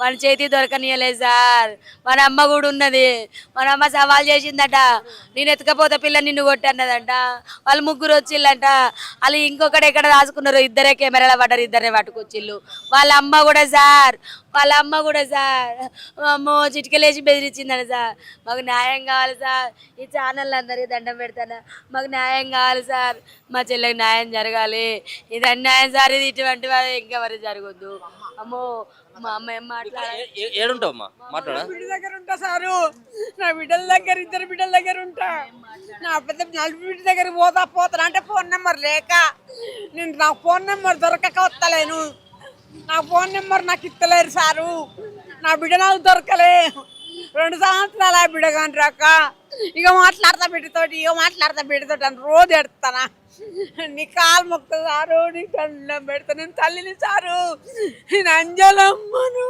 మన చేతి దొరకనియలేదు సార్. మన అమ్మ కూడా ఉన్నది. మన అమ్మ సవాల్ చేసిందట, నేను ఎత్తుకపోతే పిల్ల నిన్ను కొట్టన్నదంట. వాళ్ళు ముగ్గురు వచ్చిళ్ళంట. వాళ్ళు ఇంకొకటి ఎక్కడ రాసుకున్నారు, ఇద్దరే కెమెరాలో పడ్డారు, ఇద్దరే పట్టుకొచ్చిళ్ళు. వాళ్ళ అమ్మ కూడా సార్, వాళ్ళ అమ్మ కూడా సార్ అమ్మో చిటికలేసి బెదిరించిందట సార్. మాకు న్యాయం కావాలి సార్. ఈ ఛానల్ అందరికీ దండం పెడతాను, మాకు న్యాయం కావాలి సార్. మా చెల్లెకి న్యాయం జరగాలి. ఇది అన్యాయం సార్. ఇది ఇటువంటి ఇంకా మరి జరగొద్దు. అమ్మో మా అమ్మ ఏం మాట్లాడాలి. ఏడుంటావమ్మా మాట్లాడా? బిడ్డ దగ్గర ఉంటా సారు. నా బిడ్డల దగ్గర, ఇద్దరు బిడ్డల దగ్గర ఉంటా. నా పెద్ద నలుగు బిడ్డ దగ్గర పోతా అంటే ఫోన్ నెంబర్ లేక నేను, నా ఫోన్ నెంబర్ దొరకక వస్తలేను. నా ఫోన్ నెంబర్ నాకు ఇస్తలేరు సారు. నా బిడ్డ నాకు దొరకలే. 2 సంవత్సరాలు ఆ బిడ్డ కానీ రాక ఇక మాట్లాడతా బిడ్డతోటి అని రోజు ఎడతానా. నీ కాలు మొక్త సారు, నీ కళ్ళం పెడతా. నేను తల్లిని సారు, నేను అంజలమ్మను.